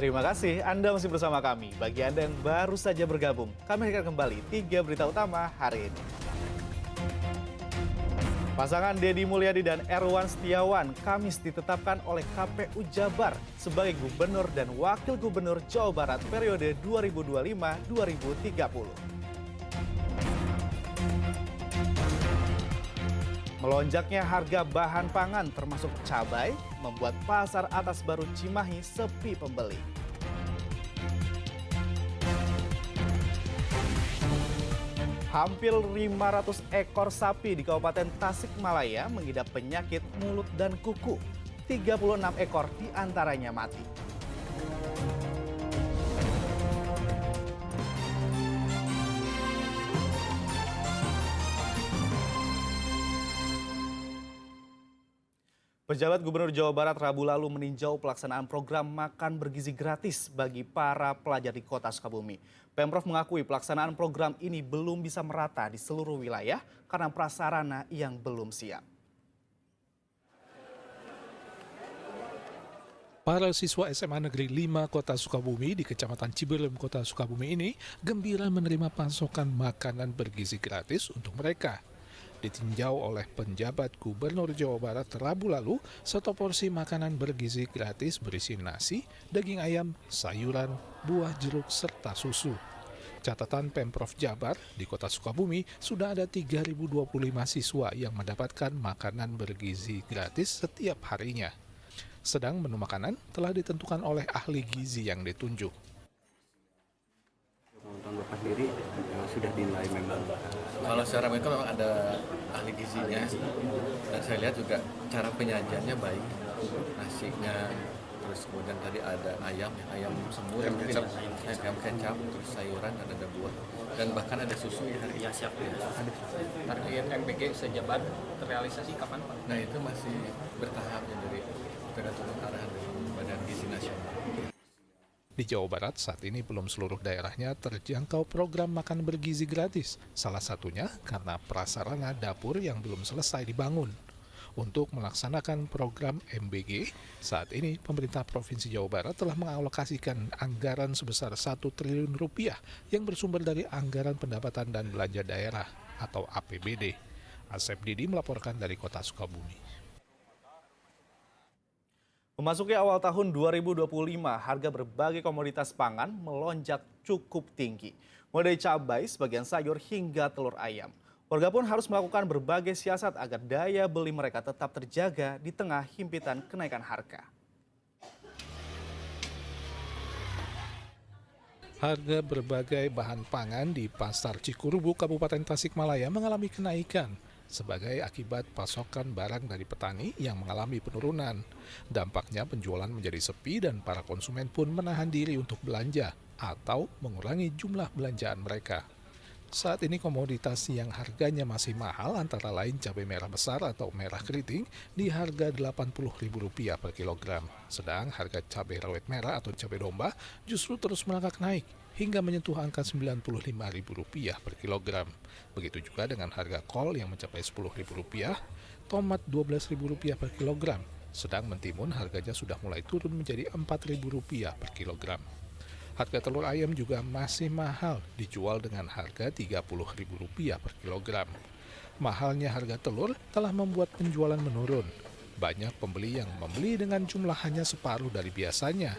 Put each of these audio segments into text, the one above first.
Terima kasih Anda masih bersama kami. Bagi Anda yang baru saja bergabung, kami akan kembali 3 berita utama hari ini. Pasangan Deddy Mulyadi dan Erwan Setiawan Kamis ditetapkan oleh KPU Jabar sebagai Gubernur dan Wakil Gubernur Jawa Barat periode 2025-2030. Melonjaknya harga bahan pangan termasuk cabai membuat pasar atas baru Cimahi sepi pembeli. Hampir 500 ekor sapi di Kabupaten Tasikmalaya mengidap penyakit mulut dan kuku. 36 ekor diantaranya mati. Pejabat Gubernur Jawa Barat Rabu lalu meninjau pelaksanaan program makan bergizi gratis bagi para pelajar di Kota Sukabumi. Pemprov mengakui pelaksanaan program ini belum bisa merata di seluruh wilayah karena prasarana yang belum siap. Para siswa SMA Negeri 5 Kota Sukabumi di Kecamatan Ciberem, Kota Sukabumi ini gembira menerima pasokan makanan bergizi gratis untuk mereka. Ditinjau oleh penjabat Gubernur Jawa Barat Rabu lalu, satu porsi makanan bergizi gratis berisi nasi, daging ayam, sayuran, buah jeruk, serta susu. Catatan Pemprov Jabar, di Kota Sukabumi sudah ada 3.025 siswa yang mendapatkan makanan bergizi gratis setiap harinya. Sedang menu makanan telah ditentukan oleh ahli gizi yang ditunjuk. Tahun Bapak sendiri sudah dinilai memang. Kalau secara mereka memang ada ahli gizinya, dan saya lihat juga cara penyajiannya baik, nasinya, terus kemudian tadi ada ayam semur, ayam kecap, terus sayuran, ada buah, dan bahkan ada susu ya hari. Ya siap ya. Target MBG sejabat terrealisasi kapan Pak? Nah itu masih bertahap ya dari tergantung arahan dari Badan Gizi Nasional. Di Jawa Barat saat ini belum seluruh daerahnya terjangkau program makan bergizi gratis. Salah satunya karena prasarana dapur yang belum selesai dibangun. Untuk melaksanakan program MBG, saat ini pemerintah Provinsi Jawa Barat telah mengalokasikan anggaran sebesar 1 triliun rupiah yang bersumber dari anggaran pendapatan dan belanja daerah atau APBD. Asep Didi melaporkan dari Kota Sukabumi. Memasuki awal tahun 2025, harga berbagai komoditas pangan melonjak cukup tinggi. Mulai dari cabai, sebagian sayur, hingga telur ayam. Warga pun harus melakukan berbagai siasat agar daya beli mereka tetap terjaga di tengah himpitan kenaikan harga. Harga berbagai bahan pangan di Pasar Cikurubu, Kabupaten Tasikmalaya mengalami kenaikan sebagai akibat pasokan barang dari petani yang mengalami penurunan. Dampaknya penjualan menjadi sepi dan para konsumen pun menahan diri untuk belanja atau mengurangi jumlah belanjaan mereka. Saat ini komoditas yang harganya masih mahal antara lain cabai merah besar atau merah keriting di harga Rp80.000 per kilogram. Sedang harga cabai rawit merah atau cabai domba justru terus merangkak naik hingga menyentuh angka Rp95.000 per kilogram. Begitu juga dengan harga kol yang mencapai Rp10.000, tomat Rp12.000 per kilogram. Sedang mentimun harganya sudah mulai turun menjadi Rp4.000 per kilogram. Harga telur ayam juga masih mahal, dijual dengan harga Rp30.000 per kilogram. Mahalnya harga telur telah membuat penjualan menurun. Banyak pembeli yang membeli dengan jumlah hanya separuh dari biasanya.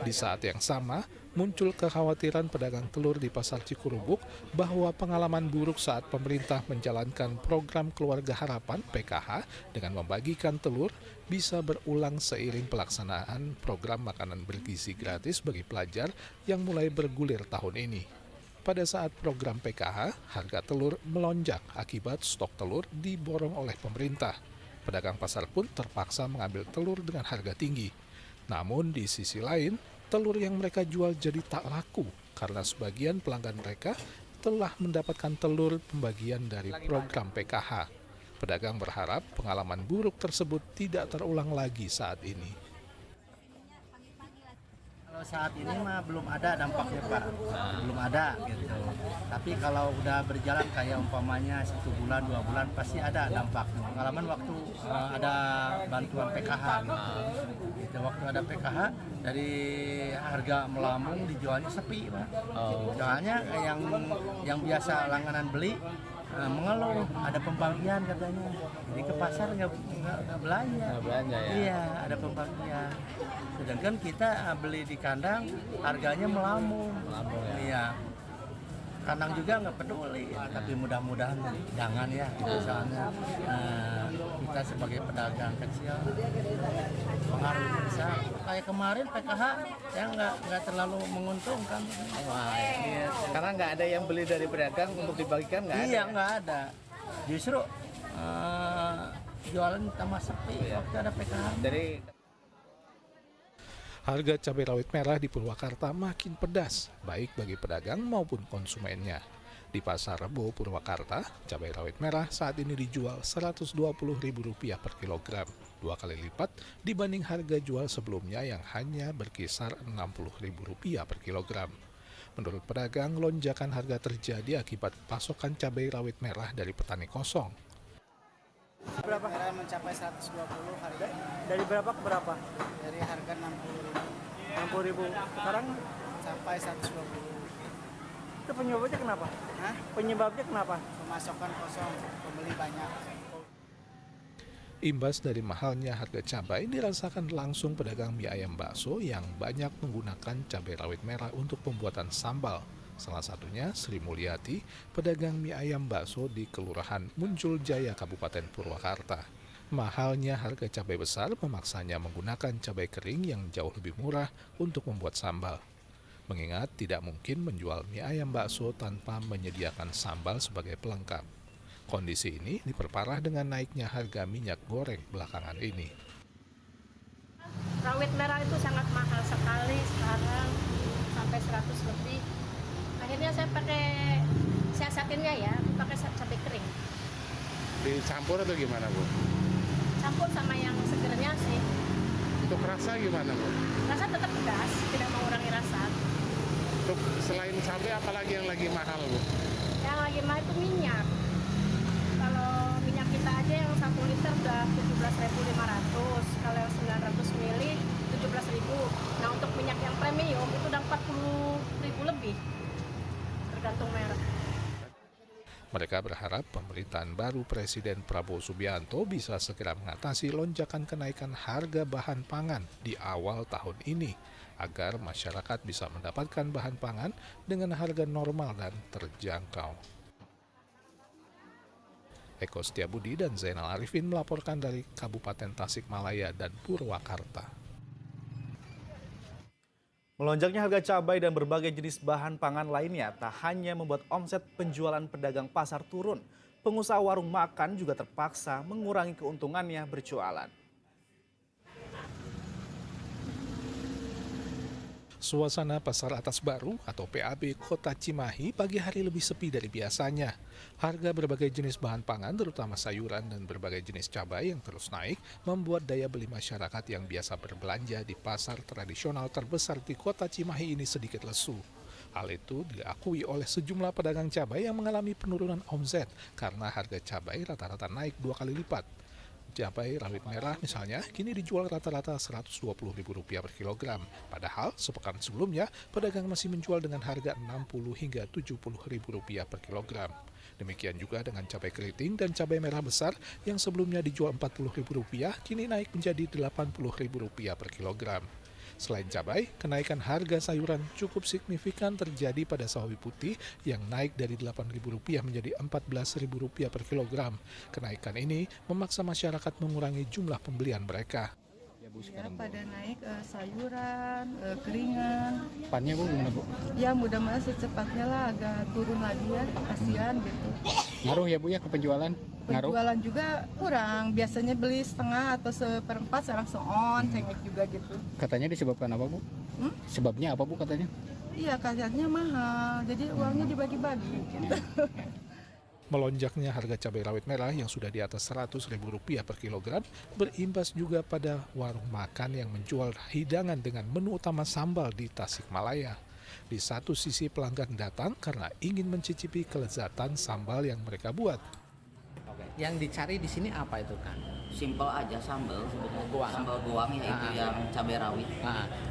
Di saat yang sama, muncul kekhawatiran pedagang telur di Pasar Cikurubuk bahwa pengalaman buruk saat pemerintah menjalankan program Keluarga Harapan (PKH) dengan membagikan telur bisa berulang seiring pelaksanaan program makanan bergizi gratis bagi pelajar yang mulai bergulir tahun ini. Pada saat program PKH, harga telur melonjak akibat stok telur diborong oleh pemerintah. Pedagang pasar pun terpaksa mengambil telur dengan harga tinggi. Namun di sisi lain, telur yang mereka jual jadi tak laku karena sebagian pelanggan mereka telah mendapatkan telur pembagian dari program PKH. Pedagang berharap pengalaman buruk tersebut tidak terulang lagi saat ini. Saat ini mah belum ada dampaknya Pak, belum ada gitu. Tapi kalau udah berjalan kayak umpamanya 1 bulan 2 bulan pasti ada dampaknya. Pengalaman waktu ada bantuan PKH gitu. Waktu ada PKH dari harga melambung dijualnya sepi Pak. Soalnya yang biasa langganan beli mengeluh ada pembagian katanya, jadi ke pasar nggak belanja. ya. Iya, ada pembagian. Sedangkan kita beli di kandang harganya melambung. Iya. Kandang juga nggak peduli, tapi mudah-mudahan jangan ya. Soalnya kita sebagai pedagang kecil pengaruh besar. Kayak kemarin PKH yang nggak terlalu menguntungkan. Iya. Karena nggak ada yang beli dari pedagang untuk dibagikan nggak ada. Iya, nggak ada. Justru jualan tambah sepi waktu ada PKH. Dari Harga cabai rawit merah di Purwakarta makin pedas, baik bagi pedagang maupun konsumennya. Di Pasar Rebo Purwakarta, cabai rawit merah saat ini dijual Rp120.000 per kilogram, 2 kali lipat dibanding harga jual sebelumnya yang hanya berkisar Rp60.000 per kilogram. Menurut pedagang, lonjakan harga terjadi akibat pasokan cabai rawit merah dari petani kosong. Berapa? Merah mencapai 120 hari ini. Dari berapa ke berapa? Dari harga 60.000. Sekarang sampai 120. itu penyebabnya kenapa? Hah? Penyebabnya kenapa? Pemasokan kosong, pembeli banyak. Imbas dari mahalnya harga cabai dirasakan langsung pedagang mie ayam bakso yang banyak menggunakan cabai rawit merah untuk pembuatan sambal. Salah satunya Sri Mulyati, pedagang mie ayam bakso di Kelurahan Muncul Jaya, Kabupaten Purwakarta. Mahalnya harga cabai besar memaksanya menggunakan cabai kering yang jauh lebih murah untuk membuat sambal. Mengingat tidak mungkin menjual mie ayam bakso tanpa menyediakan sambal sebagai pelengkap. Kondisi ini diperparah dengan naiknya harga minyak goreng belakangan ini. Rawit merah itu sangat mahal sekali sekarang, sampai 100 lebih. Akhirnya saya pakai siasatinnya ya, pakai cabai kering. Dicampur atau gimana Bu? Campur sama yang segernya sih. Untuk rasa gimana Bu? Rasa tetap pedas, tidak mengurangi rasa. Untuk selain cabai apalagi yang lagi mahal Bu? Yang lagi mahal itu minyak. Kalau minyak kita aja yang 1 liter udah 17.500, kalau yang 900 ml 17.000. Nah untuk minyak yang premium itu udah 40.000 lebih. Tergantung merek. Mereka berharap pemerintahan baru Presiden Prabowo Subianto bisa segera mengatasi lonjakan kenaikan harga bahan pangan di awal tahun ini, agar masyarakat bisa mendapatkan bahan pangan dengan harga normal dan terjangkau. Eko Setiabudi dan Zainal Arifin melaporkan dari Kabupaten Tasikmalaya dan Purwakarta. Melonjaknya harga cabai dan berbagai jenis bahan pangan lainnya tak hanya membuat omset penjualan pedagang pasar turun, pengusaha warung makan juga terpaksa mengurangi keuntungannya berjualan. Suasana Pasar Atas Baru atau PAB Kota Cimahi pagi hari lebih sepi dari biasanya. Harga berbagai jenis bahan pangan terutama sayuran dan berbagai jenis cabai yang terus naik membuat daya beli masyarakat yang biasa berbelanja di pasar tradisional terbesar di Kota Cimahi ini sedikit lesu. Hal itu diakui oleh sejumlah pedagang cabai yang mengalami penurunan omset karena harga cabai rata-rata naik 2 kali lipat. Cabai rawit merah misalnya kini dijual rata-rata Rp120.000 per kilogram. Padahal sepekan sebelumnya pedagang masih menjual dengan harga Rp60 hingga Rp70.000 per kilogram. Demikian juga dengan cabai keriting dan cabai merah besar yang sebelumnya dijual Rp40.000 kini naik menjadi Rp80.000 per kilogram. Selain cabai, kenaikan harga sayuran cukup signifikan terjadi pada sawi putih yang naik dari Rp8.000 menjadi Rp14.000 per kilogram. Kenaikan ini memaksa masyarakat mengurangi jumlah pembelian mereka. Ya, pada naik sayuran, keringan. Pannya Bu gimana Bu? Ya mudah-mudahan secepatnya lah agak turun lagi ya, kasihan gitu. Ngaruh ya Bu ya ke penjualan? Ngaruh? Penjualan juga kurang, biasanya beli setengah atau seperempat, sekarang seon, cengkeh juga gitu. Katanya disebabkan apa Bu? Sebabnya apa Bu katanya? Iya, kasarnya mahal, jadi uangnya dibagi-bagi gitu. Melonjaknya harga cabai rawit merah yang sudah di atas Rp100.000 per kilogram berimbas juga pada warung makan yang menjual hidangan dengan menu utama sambal di Tasikmalaya. Di satu sisi pelanggan datang karena ingin mencicipi kelezatan sambal yang mereka buat. Yang dicari di sini apa itu, Kang? Simpel aja sambal sebenarnya. Goang. Sambal goang ya itu yang cabai rawit.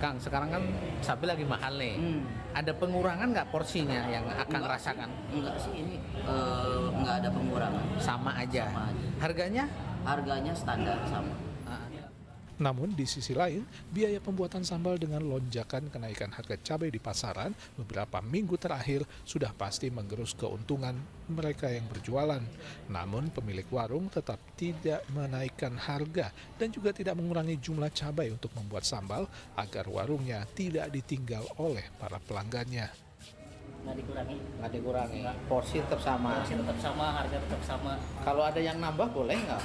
Kang, sekarang kan cabai lagi mahal nih. Ada pengurangan nggak porsinya yang akan rasakan? Enggak sih, ini enggak ada pengurangan. Sama aja. Sama aja. Harganya? Harganya standar sama. Namun di sisi lain, biaya pembuatan sambal dengan lonjakan kenaikan harga cabai di pasaran beberapa minggu terakhir sudah pasti menggerus keuntungan mereka yang berjualan. Namun pemilik warung tetap tidak menaikkan harga dan juga tidak mengurangi jumlah cabai untuk membuat sambal agar warungnya tidak ditinggal oleh para pelanggannya. Nggak dikurangi. Porsi tetap sama. Harga tetap sama. Kalau ada yang nambah boleh nggak?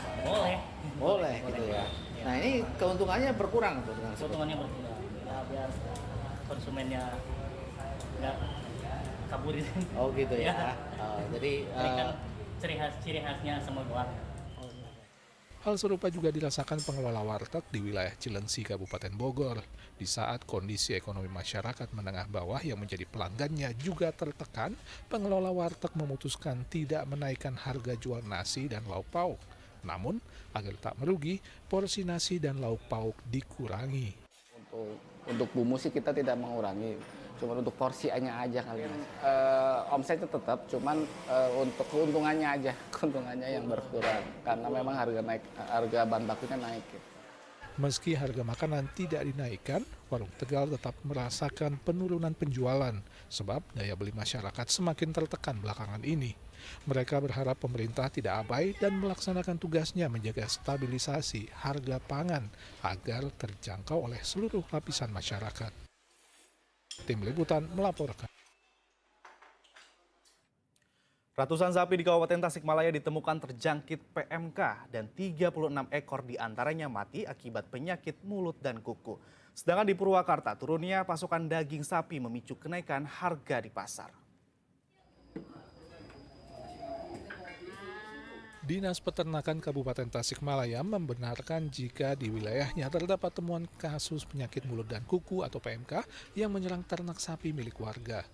Boleh gitu ya. Nah ini keuntungannya berkurang tuh dengan Keuntungannya berkurang. Ya, biar konsumennya nggak kabur. Oh gitu ya. Jadi ciri khasnya sama goang. Hal serupa juga dirasakan pengelola warteg di wilayah Cilengsi, Kabupaten Bogor. Di saat kondisi ekonomi masyarakat menengah bawah yang menjadi pelanggannya juga tertekan, pengelola warteg memutuskan tidak menaikkan harga jual nasi dan lauk pauk. Namun, agar tak merugi, porsi nasi dan lauk pauk dikurangi. Untuk bumbu sih kita tidak mengurangi, cuma untuk porsinya aja kali ini. Omsetnya tetap, cuman untuk keuntungannya yang berkurang karena memang harga bahan bakunya naik. Meski harga makanan tidak dinaikkan, warung Tegal tetap merasakan penurunan penjualan sebab daya beli masyarakat semakin tertekan belakangan ini. Mereka berharap pemerintah tidak abai dan melaksanakan tugasnya menjaga stabilisasi harga pangan agar terjangkau oleh seluruh lapisan masyarakat. Tim Liputan melaporkan. Ratusan sapi di Kabupaten Tasikmalaya ditemukan terjangkit PMK dan 36 ekor diantaranya mati akibat penyakit mulut dan kuku. Sedangkan di Purwakarta, turunnya pasokan daging sapi memicu kenaikan harga di pasar. Dinas Peternakan Kabupaten Tasikmalaya membenarkan jika di wilayahnya terdapat temuan kasus penyakit mulut dan kuku atau PMK yang menyerang ternak sapi milik warga.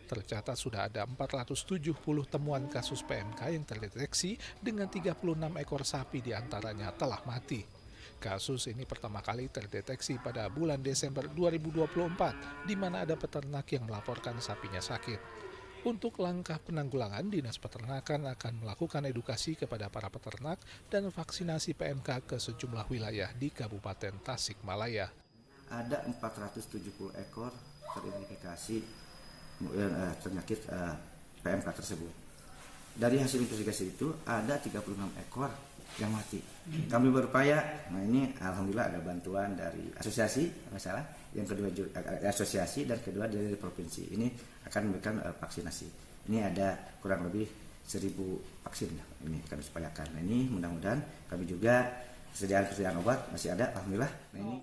Tercatat sudah ada 470 temuan kasus PMK yang terdeteksi dengan 36 ekor sapi diantaranya telah mati. Kasus ini pertama kali terdeteksi pada bulan Desember 2024, di mana ada peternak yang melaporkan sapinya sakit. Untuk langkah penanggulangan, Dinas Peternakan akan melakukan edukasi kepada para peternak dan vaksinasi PMK ke sejumlah wilayah di Kabupaten Tasikmalaya. Ada 470 ekor teridentifikasi penyakit PMK tersebut. Dari hasil investigasi itu ada 36 ekor yang mati. Kami berupaya, nah ini alhamdulillah ada bantuan dari asosiasi, yang kedua asosiasi dan kedua dari provinsi. Ini akan memberikan vaksinasi. Ini ada kurang lebih 1.000 vaksin ini akan diupayakan. Nah, ini mudah-mudahan kami juga persediaan obat masih ada, alhamdulillah. Nah, ini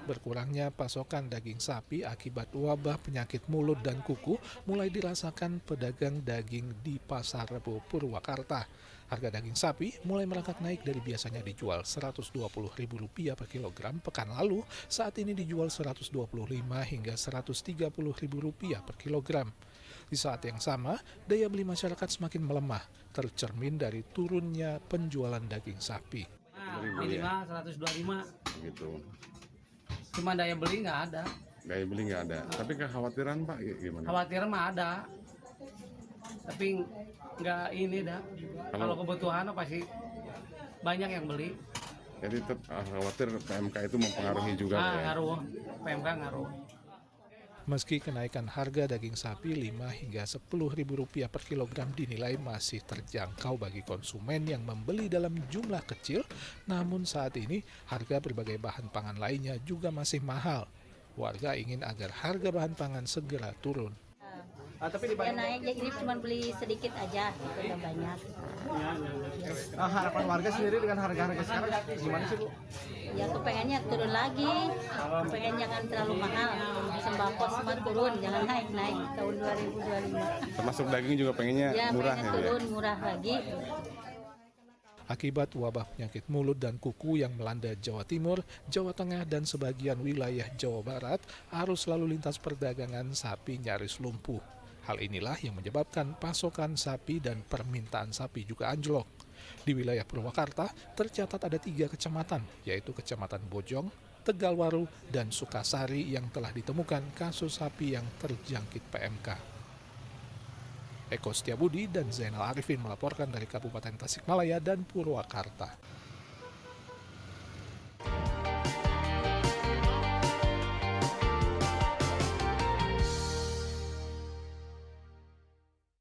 Berkurangnya pasokan daging sapi akibat wabah penyakit mulut dan kuku mulai dirasakan pedagang daging di Pasar Rebo Purwakarta. Harga daging sapi mulai merangkak naik dari biasanya dijual Rp120.000 per kilogram pekan lalu, saat ini dijual Rp125 hingga Rp130.000 per kilogram. Di saat yang sama, daya beli masyarakat semakin melemah, tercermin dari turunnya penjualan daging sapi. Minimal 125. Gitu. Cuma daya beli nggak ada. Daya beli nggak ada. Tapi kekhawatiran Pak gimana? Khawatiran mah ada. Tapi nggak ini dah. Kalau kebutuhan pasti banyak yang beli. Jadi tetap khawatir PMK itu mempengaruhi juga. Ngaruh. PMK ngaruh. Meski kenaikan harga daging sapi Rp5 hingga Rp10.000 per kilogram dinilai masih terjangkau bagi konsumen yang membeli dalam jumlah kecil, namun saat ini harga berbagai bahan pangan lainnya juga masih mahal. Warga ingin agar harga bahan pangan segera turun. Tapi Ya naik, ya ini cuma beli sedikit aja, gitu, udah banyak. harapan warga sendiri dengan harga-harga sekarang gimana sih Bu? Ya kepengennya turun lagi, kepengen jangan terlalu mahal, sembako semua turun, jangan naik-naik tahun 2025. Termasuk daging juga pengennya Ya murah pengen ya. turun, murah lagi. Akibat wabah penyakit mulut dan kuku yang melanda Jawa Timur, Jawa Tengah, dan sebagian wilayah Jawa Barat, arus lalu lintas perdagangan sapi nyaris lumpuh. Hal inilah yang menyebabkan pasokan sapi dan permintaan sapi juga anjlok. Di wilayah Purwakarta, tercatat ada 3 kecamatan, yaitu Kecamatan Bojong, Tegalwaru, dan Sukasari yang telah ditemukan kasus sapi yang terjangkit PMK. Eko Setiabudi dan Zainal Arifin melaporkan dari Kabupaten Tasikmalaya dan Purwakarta.